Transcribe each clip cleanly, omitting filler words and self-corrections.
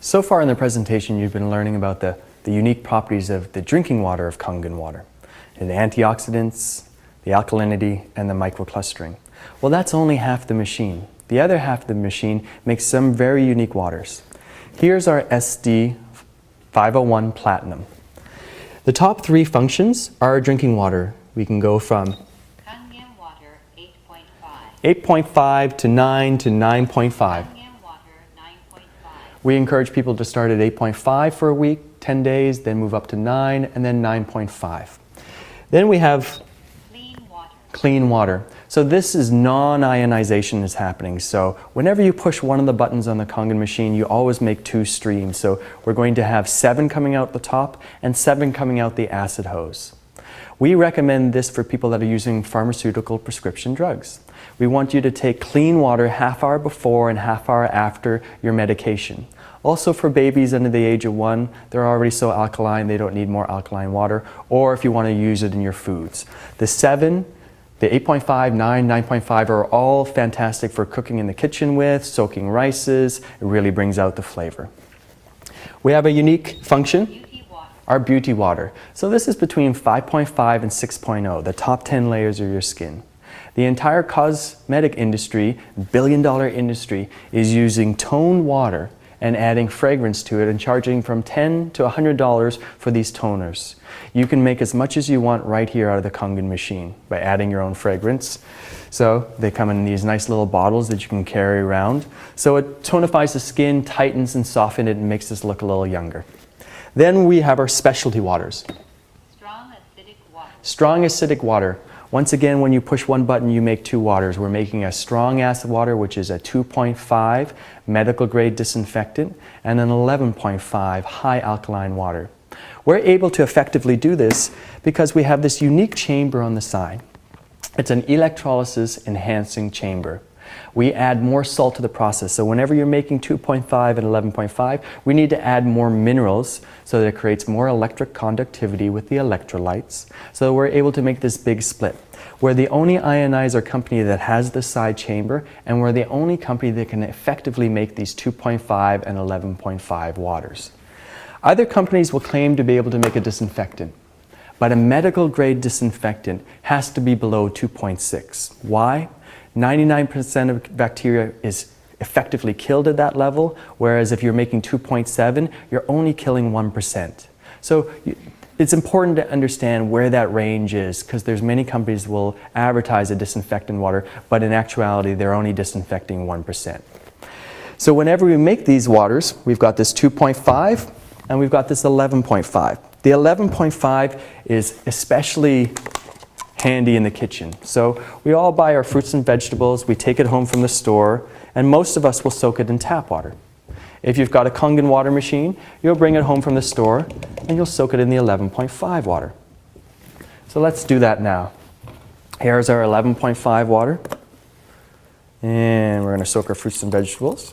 So far in the presentation, you've been learning about the unique properties of the drinking water of Kangen water, and the antioxidants, the alkalinity, and the microclustering. Well, that's only half the machine. The other half of the machine makes some very unique waters. Here's our SD 501 Platinum. The top three functions are our drinking water. We can go from Kangen Water 8.5. 8.5 to 9 to 9.5. We encourage people to start at 8.5 for a week, 10 days, then move up to 9, and then 9.5. Then we have clean water. So this is non-ionization is happening. So whenever you push one of the buttons on the Kangen machine, you always make two streams. So we're going to have 7 coming out the top and 7 coming out the acid hose. We recommend this for people that are using pharmaceutical prescription drugs. We want you to take clean water half hour before and half hour after your medication. Also for babies under the age of 1, they're already so alkaline, they don't need more alkaline water, or if you want to use it in your foods. The 7, the 8.5, 9, 9.5 are all fantastic for cooking in the kitchen with, soaking rices. It really brings out the flavor. We have a unique function, our beauty water. So this is between 5.5 and 6.0, the top 10 layers of your skin. The entire cosmetic industry, billion-dollar industry, is using toned water and adding fragrance to it and charging from $10 to $100 for these toners. You can make as much as you want right here out of the Kangen machine by adding your own fragrance. So they come in these nice little bottles that you can carry around. So it tonifies the skin, tightens and softens it, and makes us look a little younger. Then we have our specialty waters. Strong acidic water. Strong acidic water. Once again, when you push one button, you make 2 waters. We're making a strong acid water, which is a 2.5 medical grade disinfectant, and an 11.5 high alkaline water. We're able to effectively do this because we have this unique chamber on the side. It's an electrolysis enhancing chamber. We add more salt to the process. So whenever you're making 2.5 and 11.5, we need to add more minerals so that it creates more electric conductivity with the electrolytes. So we're able to make this big split. We're the only ionizer company that has this side chamber, and we're the only company that can effectively make these 2.5 and 11.5 waters. Other companies will claim to be able to make a disinfectant, but a medical grade disinfectant has to be below 2.6. Why? 99% of bacteria is effectively killed at that level, whereas if you're making 2.7, you're only killing 1%. So it's important to understand where that range is, because there's many companies that will advertise a disinfectant water, but in actuality, they're only disinfecting 1%. So whenever we make these waters, we've got this 2.5 and we've got this 11.5. The 11.5 is especially handy in the kitchen. So we all buy our fruits and vegetables, we take it home from the store, and most of us will soak it in tap water. If you've got a Kangen water machine, you'll bring it home from the store and you'll soak it in the 11.5 water. So let's do that now. Here's our 11.5 water, and we're going to soak our fruits and vegetables.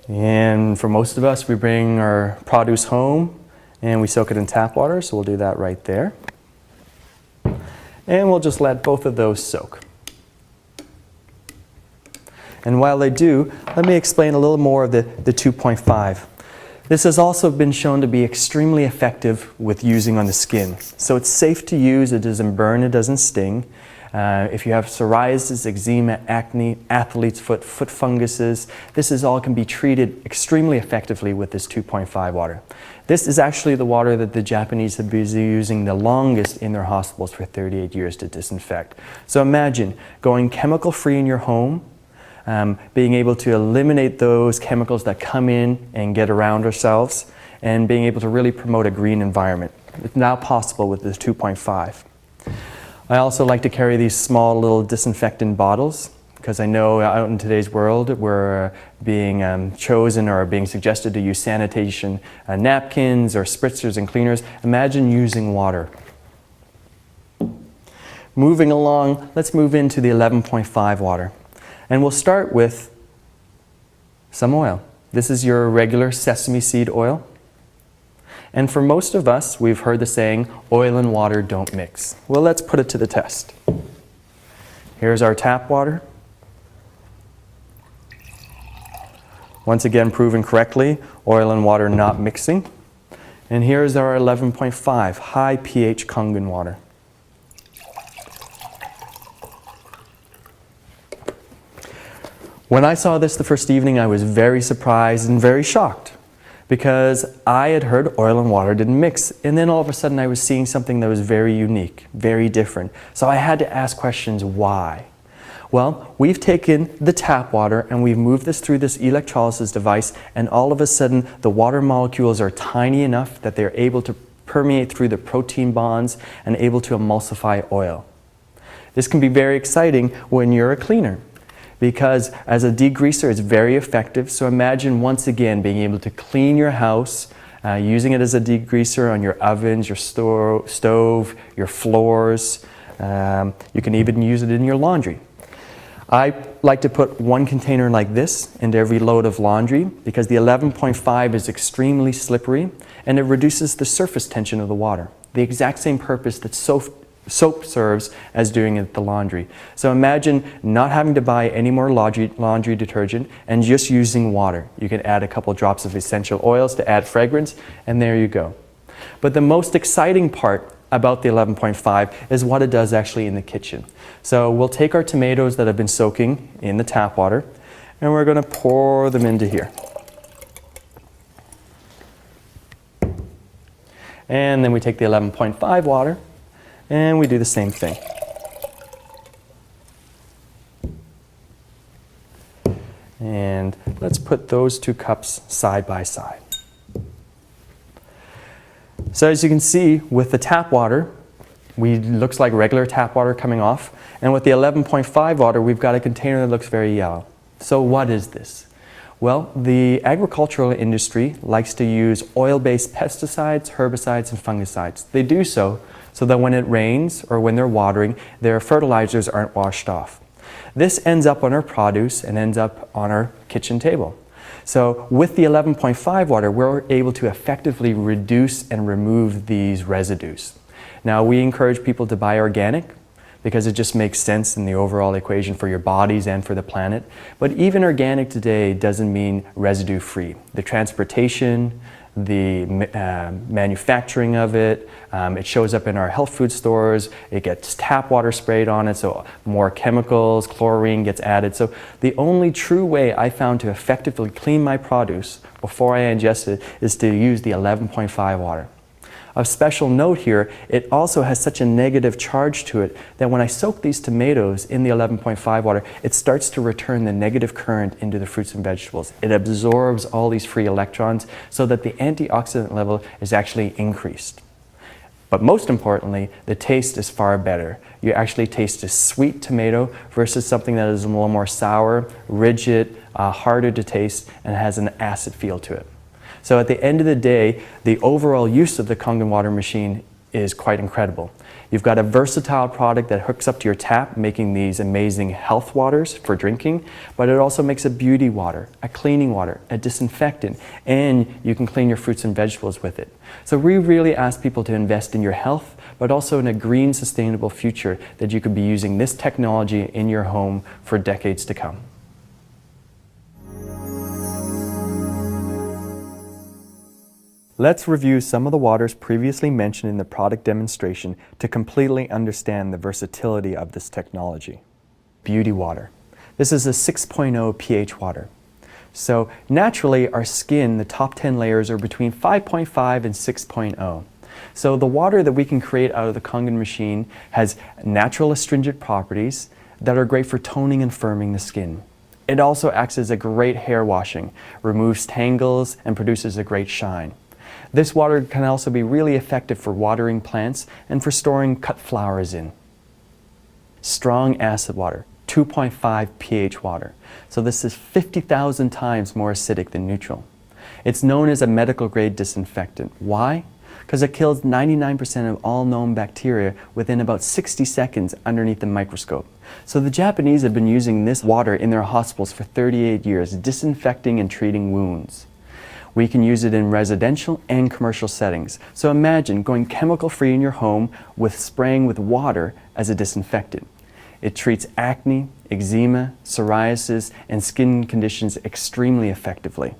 And for most of us, we bring our produce home and we soak it in tap water, so we'll do that right there. And we'll just let both of those soak. And while they do, let me explain a little more of the 2.5. This has also been shown to be extremely effective with using on the skin. So it's safe to use, it doesn't burn, it doesn't sting. If you have psoriasis, eczema, acne, athlete's foot, foot funguses, this all can be treated extremely effectively with this 2.5 water. This is actually the water that the Japanese have been using the longest in their hospitals for 38 years to disinfect. So imagine going chemical free in your home, being able to eliminate those chemicals that come in and get around ourselves, and being able to really promote a green environment. It's now possible with this 2.5. I also like to carry these small little disinfectant bottles, because I know out in today's world we're being chosen or being suggested to use sanitation napkins or spritzers and cleaners. Imagine using water. Moving along, let's move into the 11.5 water. And we'll start with some oil. This is your regular sesame seed oil. And for most of us, we've heard the saying, oil and water don't mix. Well, let's put it to the test. Here's our tap water. Once again, proven correctly, oil and water not mixing. And here's our 11.5 high pH Kangen water. When I saw this the first evening, I was very surprised and very shocked because I had heard oil and water didn't mix. And then all of a sudden I was seeing something that was very unique, very different. So I had to ask questions, why? Well, we've taken the tap water and we've moved this through this electrolysis device, and all of a sudden the water molecules are tiny enough that they're able to permeate through the protein bonds and able to emulsify oil. This can be very exciting when you're a cleaner, because as a degreaser it's very effective. So imagine once again being able to clean your house, using it as a degreaser on your ovens, your stove, your floors. You can even use it in your laundry. I like to put one container like this into every load of laundry because the 11.5 is extremely slippery and it reduces the surface tension of the water. The exact same purpose that soap serves as doing it the laundry. So imagine not having to buy any more laundry detergent and just using water. You can add a couple drops of essential oils to add fragrance, and there you go. But the most exciting part about the 11.5 is what it does actually in the kitchen. So we'll take our tomatoes that have been soaking in the tap water and we're going to pour them into here. And then we take the 11.5 water and we do the same thing. And let's put those two cups side by side. So as you can see, with the tap water, looks like regular tap water coming off. And with the 11.5 water, we've got a container that looks very yellow. So what is this? Well, the agricultural industry likes to use oil-based pesticides, herbicides, and fungicides. They do so that when it rains or when they're watering, their fertilizers aren't washed off. This ends up on our produce and ends up on our kitchen table. So with the 11.5 water, we're able to effectively reduce and remove these residues. Now, we encourage people to buy organic because it just makes sense in the overall equation for your bodies and for the planet. But even organic today doesn't mean residue-free. The transportation, the manufacturing of it, it shows up in our health food stores, it gets tap water sprayed on it, so more chemicals, chlorine gets added. So the only true way I found to effectively clean my produce before I ingest it is to use the 11.5 water. Of special note here, it also has such a negative charge to it that when I soak these tomatoes in the 11.5 water, it starts to return the negative current into the fruits and vegetables. It absorbs all these free electrons so that the antioxidant level is actually increased. But most importantly, the taste is far better. You actually taste a sweet tomato versus something that is a little more sour, rigid, harder to taste, and has an acid feel to it. So at the end of the day, the overall use of the Kangen water machine is quite incredible. You've got a versatile product that hooks up to your tap, making these amazing health waters for drinking, but it also makes a beauty water, a cleaning water, a disinfectant, and you can clean your fruits and vegetables with it. So we really ask people to invest in your health, but also in a green, sustainable future that you could be using this technology in your home for decades to come. Let's review some of the waters previously mentioned in the product demonstration to completely understand the versatility of this technology. Beauty water. This is a 6.0 pH water. So naturally our skin, the top 10 layers are between 5.5 and 6.0. So the water that we can create out of the Kangen machine has natural astringent properties that are great for toning and firming the skin. It also acts as a great hair washing, removes tangles, and produces a great shine. This water can also be really effective for watering plants and for storing cut flowers in. Strong acid water, 2.5 pH water. So this is 50,000 times more acidic than neutral. It's known as a medical grade disinfectant. Why? Because it kills 99% of all known bacteria within about 60 seconds underneath the microscope. So the Japanese have been using this water in their hospitals for 38 years, disinfecting and treating wounds. We can use it in residential and commercial settings. So imagine going chemical-free in your home with spraying with water as a disinfectant. It treats acne, eczema, psoriasis, and skin conditions extremely effectively.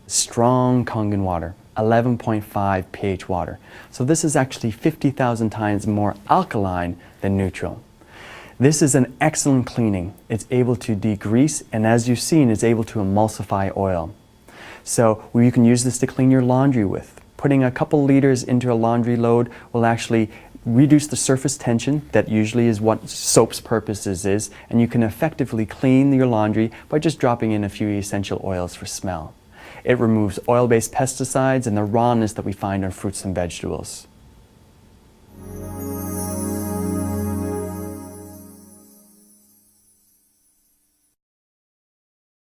Strong Kangen water, 11.5 pH water. So this is actually 50,000 times more alkaline than neutral. This is an excellent cleaning. It's able to degrease, and as you've seen, it's able to emulsify oil. So you can use this to clean your laundry with. Putting a couple liters into a laundry load will actually reduce the surface tension. That usually is what soap's purposes is, and you can effectively clean your laundry by just dropping in a few essential oils for smell. It removes oil-based pesticides and the rawness that we find on fruits and vegetables.